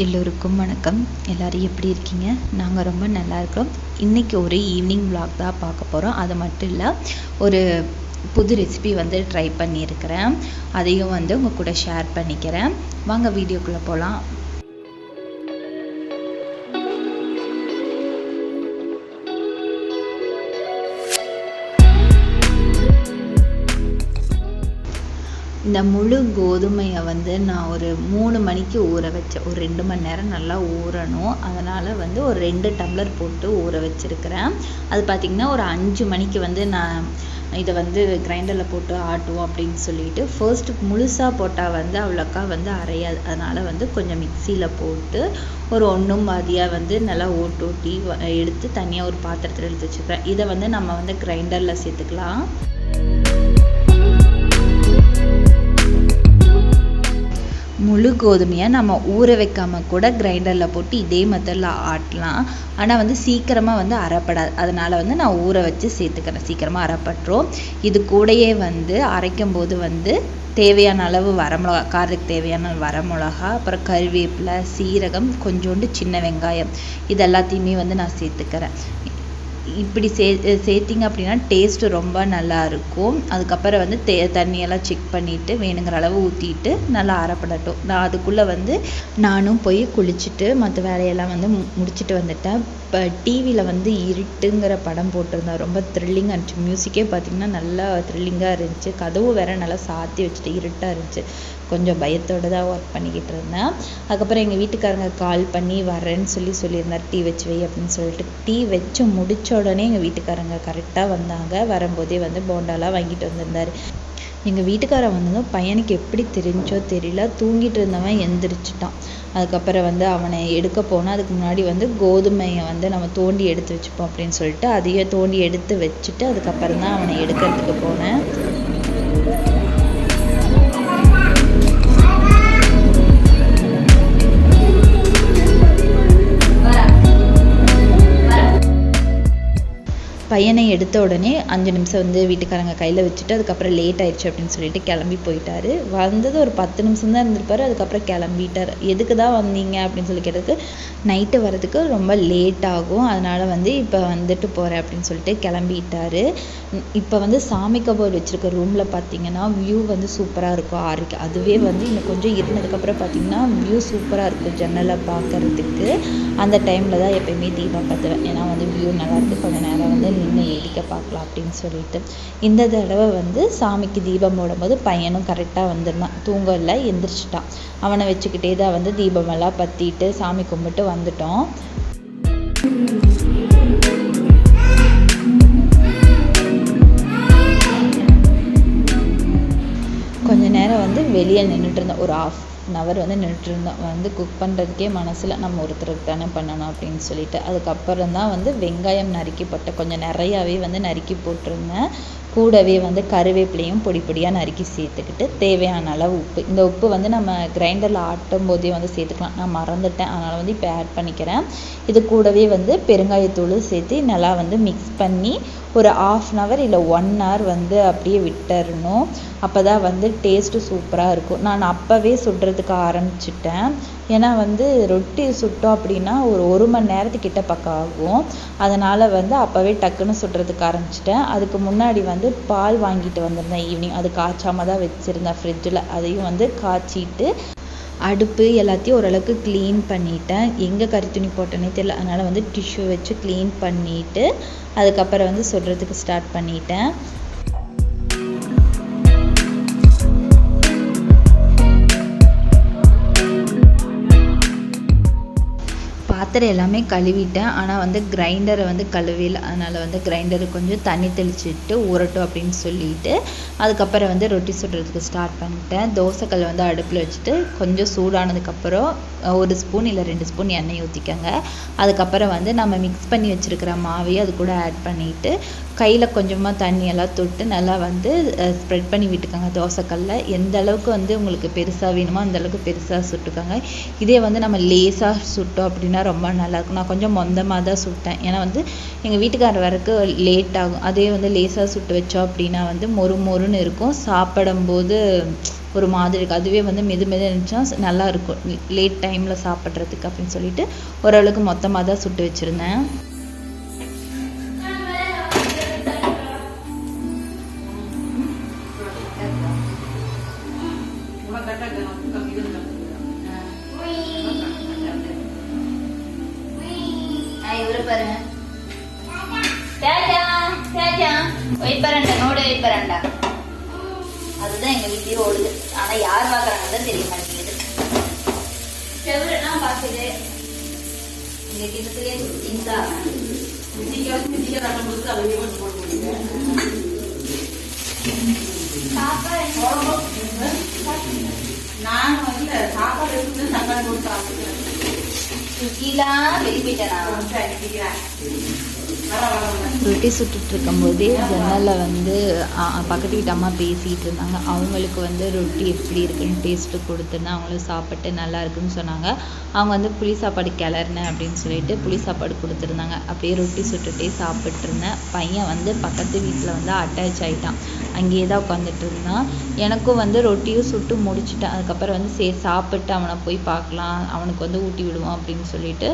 எல்லோருக்கும் வணக்கம். எல்லாரும் எப்படி இருக்கீங்க? நாங்கள் ரொம்ப நல்லா இருக்கிறோம். இன்றைக்கி ஒரு ஈவினிங் vlog தான் பார்க்க போகிறோம். அது மட்டும் இல்லை, ஒரு புது ரெசிபி வந்து ட்ரை பண்ணியிருக்கிறேன். அதையும் வந்து உங்கள் கூட ஷேர் பண்ணிக்கிறேன். வாங்க வீடியோக்குள்ளே போகலாம். இந்த முழு கோதுமையை வந்து நான் ஒரு 3 மணிக்கு ஊற வச்சேன். ஒரு 2 மணி நேரம் நல்லா ஊறணும். அதனால் வந்து ஒரு 2 டம்ளர் போட்டு ஊற வச்சுருக்கிறேன். அது பார்த்திங்கன்னா ஒரு 5 மணிக்கு வந்து நான் இதை வந்து கிரைண்டரில் போட்டு ஆட்டுவோம் அப்படின்னு சொல்லிட்டு ஃபர்ஸ்ட்டு முழுசாக போட்டால் வந்து அவ்வளோக்கா வந்து அரையாது. அதனால் வந்து கொஞ்சம் மிக்சியில் போட்டு ஒரு ஒன்றும் பாதியாக வந்து நல்லா ஓட்டி எடுத்து தனியாக ஒரு பாத்திரத்தில் எடுத்து வச்சுக்கிறேன். இதை வந்து நம்ம வந்து கிரைண்டரில் சேர்த்துக்கலாம். முழு கோதுமையை நம்ம ஊற வைக்காமல் கூட கிரைண்டரில் போட்டு இதே மெத்தடில் ஆட்டலாம். ஆனால் வந்து சீக்கிரமாக வந்து அரைப்படாது. அதனால் வந்து நான் ஊற வச்சு சேர்த்துக்கிறேன். சீக்கிரமாக அரைப்பட்டுரும். இது கூடயே வந்து அரைக்கும் போது வந்து தேவையான அளவு வரமிளகா, காரத்துக்கு தேவையான வரமிளகா, அப்புறம் கறிவேப்பிலை, சீரகம், கொஞ்சோண்டு சின்ன வெங்காயம், இது எல்லாத்தையுமே வந்து நான் சேர்த்துக்கிறேன். இப்படி சேர்த்திங்க அப்படின்னா டேஸ்ட்டு ரொம்ப நல்லா இருக்கும். அதுக்கப்புறம் வந்து தண்ணியெல்லாம் செக் பண்ணிவிட்டு வேணுங்கிற அளவு ஊற்றிட்டு நல்லா அரைப்படட்டும். நான் அதுக்குள்ளே வந்து நானும் போய் குளிச்சுட்டு மற்ற வேலையெல்லாம் வந்து முடிச்சுட்டு வந்துட்டேன். இப்போ டிவியில் வந்து இருட்டுங்கிற படம் போட்டிருந்தேன். ரொம்ப த்ரில்லிங்காக இருந்துச்சு. மியூசிக்கே பார்த்திங்கன்னா நல்லா த்ரில்லிங்காக இருந்துச்சு. கதவு வேற நல்லா சாத்தி வச்சுட்டு இருட்டாக இருந்துச்சு. கொஞ்சம் பயத்தோடு தான் ஒர்க் பண்ணிக்கிட்டு இருந்தேன். அதுக்கப்புறம் எங்கள் வீட்டுக்காரங்க கால் பண்ணி வரேன்னு சொல்லியிருந்தார். டீ வச்சு வை அப்படின்னு சொல்லிட்டு டீ வச்சு முடித்த உடனே எங்கள் வீட்டுக்காரங்க கரெக்டாக வந்தாங்க. வரும்போதே வந்து போண்டாலாம் வாங்கிட்டு வந்திருந்தார். எங்கள் வீட்டுக்காரன் வந்ததும் பையனுக்கு எப்படி தெரிஞ்சோ தெரியல, தூங்கிட்டு இருந்தவன் எந்திரிச்சிட்டான். அதுக்கப்புறம் வந்து அவனை எடுக்க போனால் அதுக்கு முன்னாடி வந்து கோதுமையை வந்து நம்ம தோண்டி எடுத்து வச்சுப்போம் அப்படின்னு சொல்லிட்டு அதையே தோண்டி எடுத்து வச்சுட்டு அதுக்கப்புறம் தான் அவனை எடுக்கிறதுக்கு போனேன். பையனை எடுத்த உடனே 5 நிமிஷம் வந்து வீட்டுக்காரங்க கையில் வச்சுட்டு அதுக்கப்புறம் லேட் ஆயிடுச்சு அப்படின்னு சொல்லிட்டு கிளம்பி போயிட்டாரு. வந்தது ஒரு 10 நிமிஷம் தான் இருந்திருப்பாரு. அதுக்கப்புறம் கிளம்பிட்டார். எதுக்கு தான் வந்தீங்க அப்படின்னு சொல்லி கேட்டதுக்கு நைட்டு வரதுக்கு ரொம்ப லேட் ஆகும், அதனால் வந்து இப்போ வந்துட்டு போகிறேன் அப்படின்னு சொல்லிட்டு கிளம்பிட்டாரு. இப்போ வந்து சாமி கபோர்டு வச்சுருக்க ரூமில் பார்த்தீங்கன்னா வியூ வந்து சூப்பராக இருக்கும். ஆறிக்கு அதுவே வந்து இன்னும் கொஞ்சம் இருந்ததுக்கப்புறம் பார்த்தீங்கன்னா வியூ சூப்பராக இருக்கும் ஜன்னலை பார்க்கறதுக்கு. அந்த டைமில் தான் எப்போயுமே தீபம் பார்த்துவேன். ஏன்னா வந்து வியூ நல்லாயிருக்கு, கொஞ்சம் நேரம் வந்து நின்று வேடிக்கை பார்க்கலாம் அப்படின்னு சொல்லிட்டு. இந்த தடவை வந்து சாமிக்கு தீபம் போடும்போது பையனும் கரெக்டாக வந்துருந்தான். தூங்கல, எந்திரிச்சிட்டான். அவனை வச்சுக்கிட்டே தான் வந்து தீபமெல்லாம் பற்றிட்டு சாமி கும்பிட்டு வந்துட்டோம். கொஞ்ச நேரம் வந்து வெளியே நின்றுட்டு இருந்தோம். ஒரு 1/2 hour வந்து நின்றுட்டு இருந்தோம். வந்து குக் பண்ணுறதுக்கே மனசில் நம்ம ஒருத்தருக்கு தானே பண்ணணும் அப்படின்னு சொல்லிட்டு. அதுக்கப்புறம் தான் வந்து வெங்காயம் நறுக்கி போட்டேன். கொஞ்சம் நிறையாவே வந்து நறுக்கி போட்டிருந்தேன். கூடவே வந்து கருவேப்பிலையும் பொடி பொடியாக நறுக்கி சேர்த்துக்கிட்டு தேவையான அளவு உப்பு. இந்த உப்பு வந்து நம்ம கிரைண்டரில் ஆட்டும் போதே வந்து சேர்த்துக்கலாம். நான் மறந்துட்டேன், அதனால் வந்து இப்போ ஆட் பண்ணிக்கிறேன். இது கூடவே வந்து பெருங்காயத்தூள் சேர்த்து நல்லா வந்து மிக்ஸ் பண்ணி ஒரு 1/2 hour இல்லை 1 hour வந்து அப்படியே விட்டுறணும். அப்போ தான் வந்து டேஸ்ட்டு சூப்பராக இருக்கும். நான் அப்போவே சுடுறதுக்கு ஆரம்பிச்சிட்டேன். ஏன்னா வந்து ரொட்டி சுட்டோம் அப்படின்னா ஒரு மணி நேரத்துக்கிட்ட பக்கம் ஆகும். அதனால் வந்து அப்போவே டக்குன்னு சுடுறதுக்கு ஆரம்பிச்சிட்டேன். அதுக்கு முன்னாடி வந்து பால் வாங்கிட்டு வந்திருந்தேன் ஈவினிங். அது காய்ச்சாமல் தான் வச்சுருந்தேன் ஃப்ரிட்ஜில். அதையும் வந்து காய்ச்சிட்டு அடுப்பு எல்லாத்தையும் ஓரளவுக்கு க்ளீன் பண்ணிட்டேன். எங்கே கறி துணி போட்டேனே தெரியல, அதனால் வந்து டிஷ்யூ வச்சு க்ளீன் பண்ணிவிட்டு அதுக்கப்புறம் வந்து சுடுறதுக்கு ஸ்டார்ட் பண்ணிட்டேன். பாத்திரம் எல்லாமே கழுவிட்டேன். ஆனால் வந்து கிரைண்டரை வந்து கழுவில. அதனால் வந்து கிரைண்டரு கொஞ்சம் தண்ணி தெளிச்சுட்டு ஊறட்டும் அப்படின்னு சொல்லிட்டு அதுக்கப்புறம் வந்து ரொட்டி சுடுறதுக்கு ஸ்டார்ட் பண்ணிட்டேன். தோசைக்கல் வந்து அடுப்பில் வச்சுட்டு கொஞ்சம் சூடானதுக்கப்புறம் 1 ஸ்பூன் இல்லை 2 ஸ்பூன் எண்ணெய் ஊற்றிக்கங்க. அதுக்கப்புறம் வந்து நம்ம மிக்ஸ் பண்ணி வச்சுருக்கிற மாவையும் அது கூட ஆட் பண்ணிவிட்டு கையில் கொஞ்சமாக தண்ணியெல்லாம் தொட்டு நல்லா வந்து ஸ்ப்ரெட் பண்ணி விட்டுக்கோங்க தோசைக்கல்ல. எந்த அளவுக்கு வந்து உங்களுக்கு பெருசாக வேணுமோ அந்த அளவுக்கு பெருசாக சுட்டுக்கோங்க. இதே வந்து நம்ம லேசாக சுட்டோம் அப்படின்னா ரொம்ப நல்லாயிருக்கும். நான் கொஞ்சம் மொந்தமாக தான் சுட்டேன், ஏன்னா வந்து எங்கள் வீட்டுக்காரர் வரைக்கும் லேட் ஆகும். அதே வந்து லேசாக சுட்டு வச்சோம் அப்படின்னா வந்து மொறு மொறுன்னு இருக்கும், சாப்பிடும்போது ஒரு மாதிரி இருக்கும். அதுவே வந்து மெது இருந்துச்சுன்னா நல்லா இருக்கும் லேட் டைமில் சாப்பிட்றதுக்கு அப்படின்னு சொல்லிட்டு ஓரளவுக்கு மொத்தமாக தான் சுட்டு வச்சுருந்தேன். பாருங்க அதுதான் எங்க வீட்லயே ஓடுது. ஆனா யார் பாக்குறாங்கன்னு தெரிய மாட்டேங்குது. செவரெல்லாம் பாக்குது. இங்க கிட்டத்திலே இந்தா நான் வந்து சாப்பாடு தக்காளி போட்டு சாப்பிடுறேன். ரொட்டி சுட்டுட்டு இருக்கும்போதே ஜன்னலில் வந்து பக்கத்து வீட்டு அம்மா பேசிகிட்டு இருந்தாங்க. அவங்களுக்கு வந்து ரொட்டி எப்படி இருக்குன்னு டேஸ்ட்டு கொடுத்துருந்தேன். அவங்களும் சாப்பிட்டு நல்லா இருக்குன்னு சொன்னாங்க. அவங்க வந்து புளி சாப்பாடு கிளறினேன் அப்படின்னு சொல்லிட்டு புளி சாப்பாடு கொடுத்துருந்தாங்க. அப்படியே ரொட்டி சுட்டுகிட்டே சாப்பிட்டு இருந்தேன். பையன் வந்து பக்கத்து வீட்டில் வந்து அட்டாச் ஆகிட்டான், அங்கேயே தான் உட்காந்துட்டு இருந்தான். எனக்கும் வந்து ரொட்டியும் சுட்டு முடிச்சுட்டேன். அதுக்கப்புறம் வந்து சரி சாப்பிட்டு அவனை போய் பார்க்கலாம், அவனுக்கு வந்து ஊட்டி விடுவோம் அப்படின்னு சொல்லிட்டு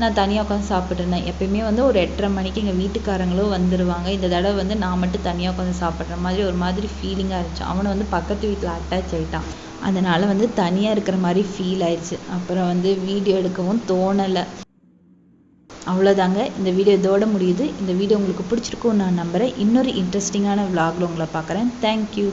நான் தனியாக உட்காந்து சாப்பிட்டு இருந்தேன். எப்பயுமே வந்து ஒரு 8:30 மணிக்கு எங்கள் வீட்டுக்காரங்களும் வந்துடுவாங்க. இந்த தடவை வந்து நான் மட்டும் தனியாக உட்காந்து சாப்பிட்ற மாதிரி ஒரு மாதிரி ஃபீலிங்காக இருந்துச்சு. அவனை வந்து பக்கத்து வீட்டில் அட்டாச் ஆகிட்டான், அதனால் வந்து தனியாக இருக்கிற மாதிரி ஃபீல் ஆயிடுச்சு. அப்புறம் வந்து வீடியோ எடுக்கவும் தோணலை. அவ்வளோதாங்க, இந்த வீடியோ இதோட முடியுது. இந்த வீடியோ உங்களுக்கு பிடிச்சிருக்கும் நான் நம்புகிறேன். இன்னொரு இன்ட்ரெஸ்டிங்கான விலாகில் உங்களை பார்க்குறேன். தேங்க்யூ.